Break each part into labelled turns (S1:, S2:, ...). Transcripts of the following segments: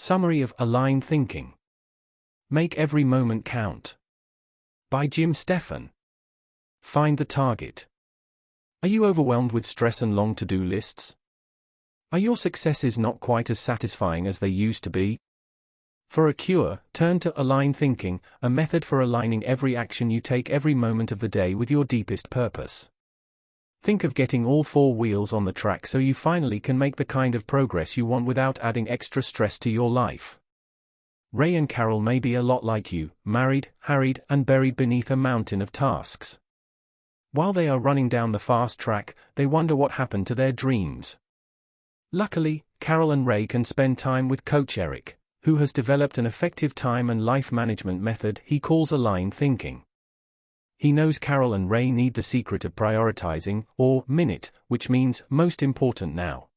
S1: Summary of Aligned Thinking. Make every moment count. By Jim Steffen. Find the target. Are you overwhelmed with stress and long to-do lists? Are your successes not quite as satisfying as they used to be? For a cure, turn to Aligned Thinking, a method for aligning every action you take every moment of the day with your deepest purpose. Think of getting all four wheels on the track so you finally can make the kind of progress you want without adding extra stress to your life. Ray and Carol may be a lot like you, married, harried, and buried beneath a mountain of tasks. While they are running down the fast track, they wonder what happened to their dreams. Luckily, Carol and Ray can spend time with Coach Eric, who has developed an effective time and life management method he calls Aligned Thinking. He knows Carol and Ray need the secret of prioritizing, or minute, which means most important now.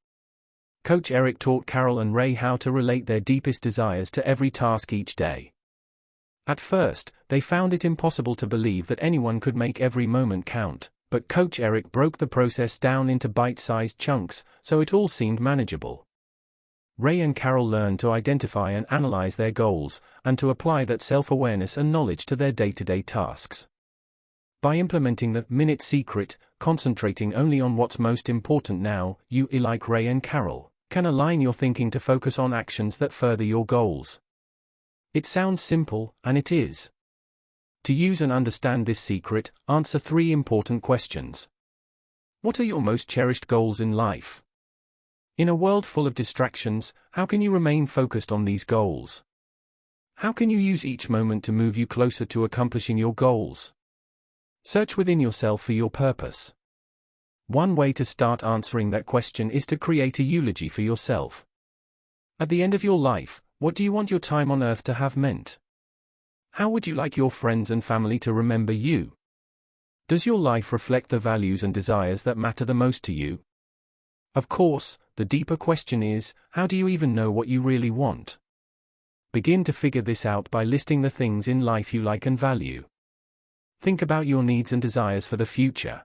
S1: Coach Eric taught Carol and Ray how to relate their deepest desires to every task each day. At first, they found it impossible to believe that anyone could make every moment count, but Coach Eric broke the process down into bite-sized chunks, so it all seemed manageable. Ray and Carol learned to identify and analyze their goals, and to apply that self-awareness and knowledge to their day-to-day tasks. By implementing the minute secret, concentrating only on what's most important now, you, like Ray and Carol, can align your thinking to focus on actions that further your goals. It sounds simple, and it is. To use and understand this secret, answer 3 important questions. What are your most cherished goals in life? In a world full of distractions, how can you remain focused on these goals? How can you use each moment to move you closer to accomplishing your goals? Search within yourself for your purpose. One way to start answering that question is to create a eulogy for yourself. At the end of your life, what do you want your time on earth to have meant? How would you like your friends and family to remember you? Does your life reflect the values and desires that matter the most to you? Of course, the deeper question is, how do you even know what you really want? Begin to figure this out by listing the things in life you like and value. Think about your needs and desires for the future.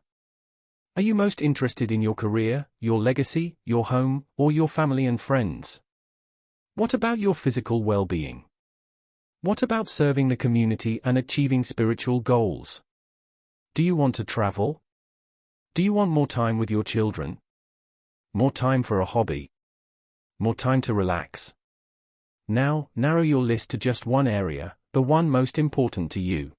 S1: Are you most interested in your career, your legacy, your home, or your family and friends? What about your physical well-being? What about serving the community and achieving spiritual goals? Do you want to travel? Do you want more time with your children? More time for a hobby? More time to relax? Now, narrow your list to just one area, the one most important to you.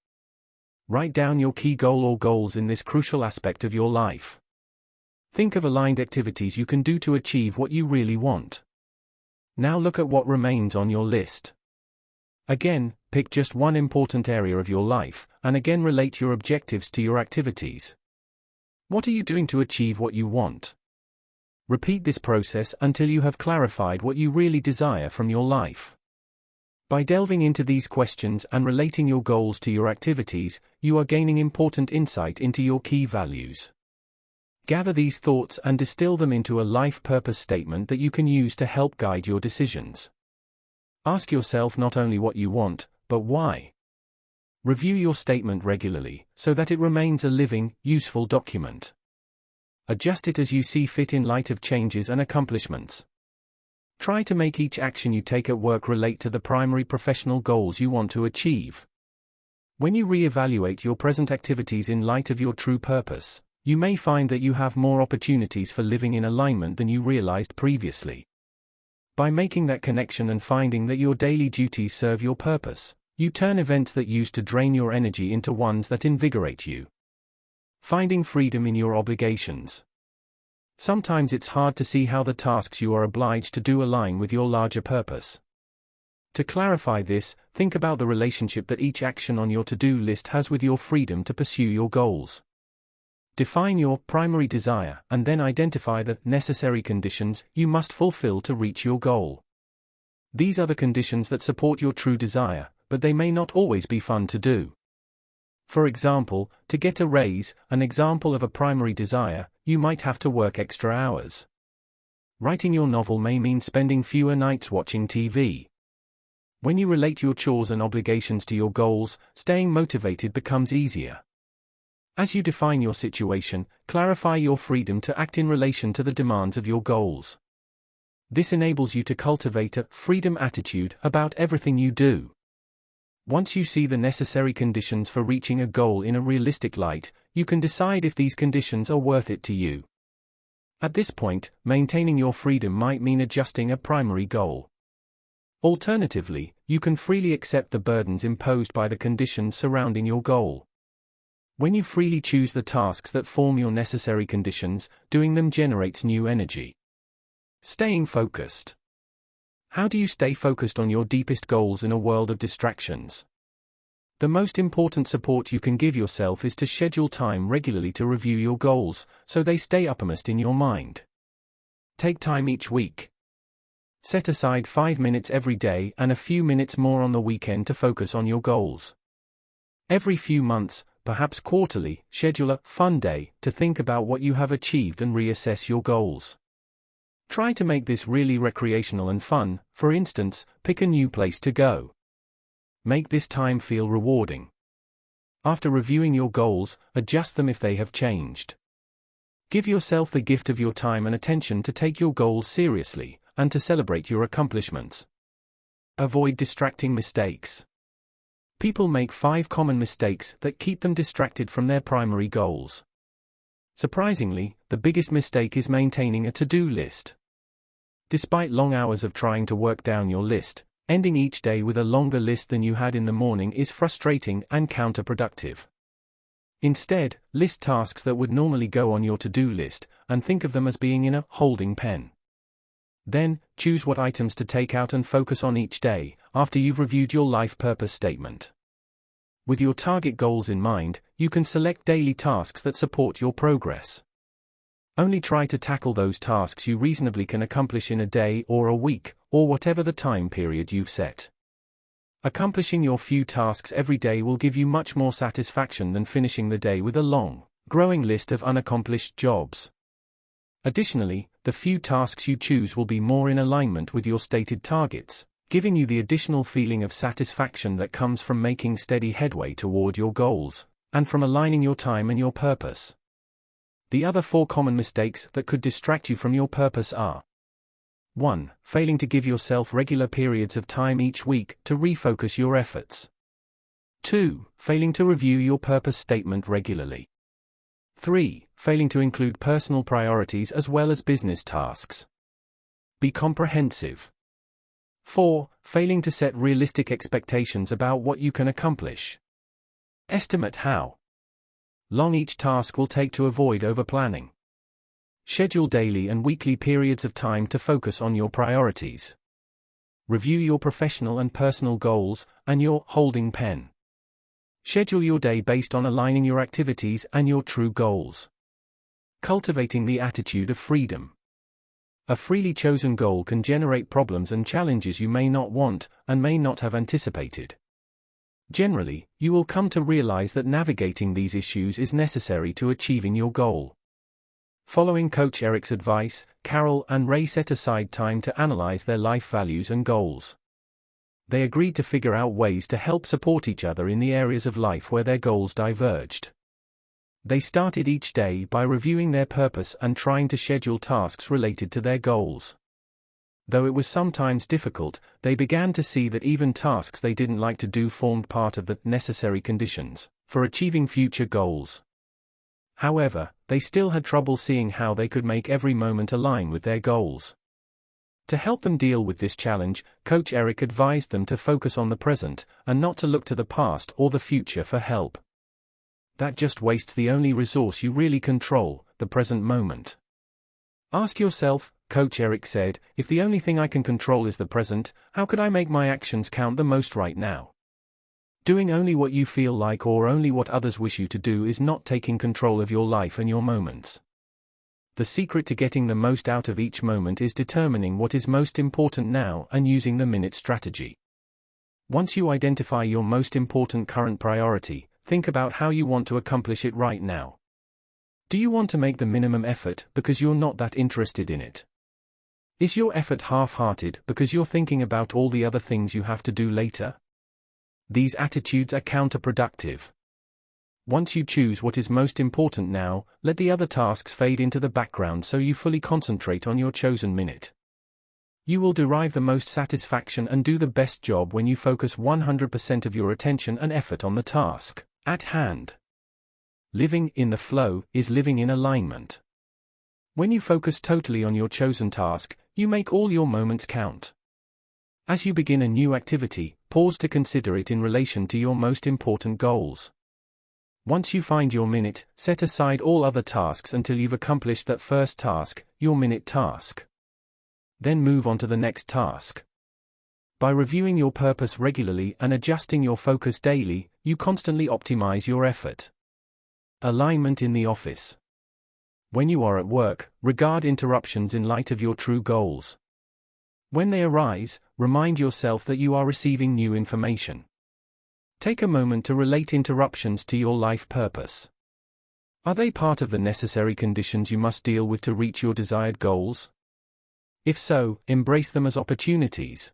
S1: Write down your key goal or goals in this crucial aspect of your life. Think of aligned activities you can do to achieve what you really want. Now look at what remains on your list. Again, pick just one important area of your life, and again relate your objectives to your activities. What are you doing to achieve what you want? Repeat this process until you have clarified what you really desire from your life. By delving into these questions and relating your goals to your activities, you are gaining important insight into your key values. Gather these thoughts and distill them into a life purpose statement that you can use to help guide your decisions. Ask yourself not only what you want, but why. Review your statement regularly, so that it remains a living, useful document. Adjust it as you see fit in light of changes and accomplishments. Try to make each action you take at work relate to the primary professional goals you want to achieve. When you re-evaluate your present activities in light of your true purpose, you may find that you have more opportunities for living in alignment than you realized previously. By making that connection and finding that your daily duties serve your purpose, you turn events that used to drain your energy into ones that invigorate you. Finding freedom in your obligations. Sometimes it's hard to see how the tasks you are obliged to do align with your larger purpose. To clarify this, think about the relationship that each action on your to-do list has with your freedom to pursue your goals. Define your primary desire and then identify the necessary conditions you must fulfill to reach your goal. These are the conditions that support your true desire, but they may not always be fun to do. For example, to get a raise, an example of a primary desire, you might have to work extra hours. Writing your novel may mean spending fewer nights watching TV. When you relate your chores and obligations to your goals, staying motivated becomes easier. As you define your situation, clarify your freedom to act in relation to the demands of your goals. This enables you to cultivate a freedom attitude about everything you do. Once you see the necessary conditions for reaching a goal in a realistic light, you can decide if these conditions are worth it to you. At this point, maintaining your freedom might mean adjusting a primary goal. Alternatively, you can freely accept the burdens imposed by the conditions surrounding your goal. When you freely choose the tasks that form your necessary conditions, doing them generates new energy. Staying focused. How do you stay focused on your deepest goals in a world of distractions? The most important support you can give yourself is to schedule time regularly to review your goals, so they stay uppermost in your mind. Take time each week. Set aside 5 minutes every day and a few minutes more on the weekend to focus on your goals. Every few months, perhaps quarterly, schedule a fun day to think about what you have achieved and reassess your goals. Try to make this really recreational and fun. For instance, pick a new place to go. Make this time feel rewarding. After reviewing your goals, adjust them if they have changed. Give yourself the gift of your time and attention to take your goals seriously, and to celebrate your accomplishments. Avoid distracting mistakes. People make 5 common mistakes that keep them distracted from their primary goals. Surprisingly, the biggest mistake is maintaining a to-do list. Despite long hours of trying to work down your list, ending each day with a longer list than you had in the morning is frustrating and counterproductive. Instead, list tasks that would normally go on your to-do list, and think of them as being in a holding pen. Then, choose what items to take out and focus on each day, after you've reviewed your life purpose statement. With your target goals in mind, you can select daily tasks that support your progress. Only try to tackle those tasks you reasonably can accomplish in a day or a week, or whatever the time period you've set. Accomplishing your few tasks every day will give you much more satisfaction than finishing the day with a long, growing list of unaccomplished jobs. Additionally, the few tasks you choose will be more in alignment with your stated targets, giving you the additional feeling of satisfaction that comes from making steady headway toward your goals, and from aligning your time and your purpose. The other 4 common mistakes that could distract you from your purpose are: 1. Failing to give yourself regular periods of time each week to refocus your efforts. 2. Failing to review your purpose statement regularly. 3. Failing to include personal priorities as well as business tasks. Be comprehensive. 4. Failing to set realistic expectations about what you can accomplish. Estimate how long each task will take to avoid overplanning. Schedule daily and weekly periods of time to focus on your priorities. Review your professional and personal goals, and your holding pen. Schedule your day based on aligning your activities and your true goals. Cultivating the attitude of freedom. A freely chosen goal can generate problems and challenges you may not want, and may not have anticipated. Generally, you will come to realize that navigating these issues is necessary to achieving your goal. Following Coach Eric's advice, Carol and Ray set aside time to analyze their life values and goals. They agreed to figure out ways to help support each other in the areas of life where their goals diverged. They started each day by reviewing their purpose and trying to schedule tasks related to their goals. Though it was sometimes difficult, they began to see that even tasks they didn't like to do formed part of the necessary conditions for achieving future goals. However, they still had trouble seeing how they could make every moment align with their goals. To help them deal with this challenge, Coach Eric advised them to focus on the present, and not to look to the past or the future for help. That just wastes the only resource you really control, the present moment. Ask yourself, Coach Eric said, if the only thing I can control is the present, how could I make my actions count the most right now? Doing only what you feel like or only what others wish you to do is not taking control of your life and your moments. The secret to getting the most out of each moment is determining what is most important now and using the minute strategy. Once you identify your most important current priority, think about how you want to accomplish it right now. Do you want to make the minimum effort because you're not that interested in it? Is your effort half-hearted because you're thinking about all the other things you have to do later? These attitudes are counterproductive. Once you choose what is most important now, let the other tasks fade into the background so you fully concentrate on your chosen minute. You will derive the most satisfaction and do the best job when you focus 100% of your attention and effort on the task at hand. Living in the flow is living in alignment. When you focus totally on your chosen task, you make all your moments count. As you begin a new activity, pause to consider it in relation to your most important goals. Once you find your minute, set aside all other tasks until you've accomplished that first task, your minute task. Then move on to the next task. By reviewing your purpose regularly and adjusting your focus daily, you constantly optimize your effort. Alignment in the office. When you are at work, regard interruptions in light of your true goals. When they arise, remind yourself that you are receiving new information. Take a moment to relate interruptions to your life purpose. Are they part of the necessary conditions you must deal with to reach your desired goals? If so, embrace them as opportunities.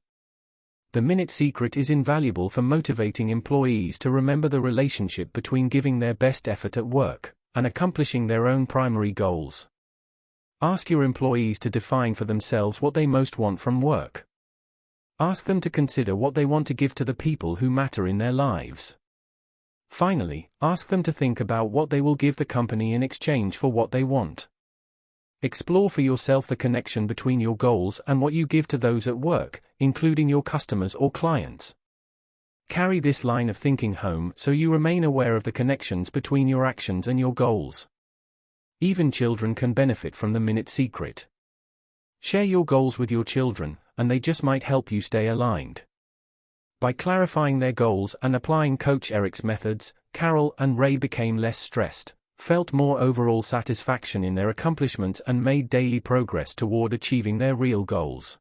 S1: The minute secret is invaluable for motivating employees to remember the relationship between giving their best effort at work and accomplishing their own primary goals. Ask your employees to define for themselves what they most want from work. Ask them to consider what they want to give to the people who matter in their lives. Finally, ask them to think about what they will give the company in exchange for what they want. Explore for yourself the connection between your goals and what you give to those at work, including your customers or clients. Carry this line of thinking home so you remain aware of the connections between your actions and your goals. Even children can benefit from the minute secret. Share your goals with your children, and they just might help you stay aligned. By clarifying their goals and applying Coach Eric's methods, Carol and Ray became less stressed, felt more overall satisfaction in their accomplishments and made daily progress toward achieving their real goals.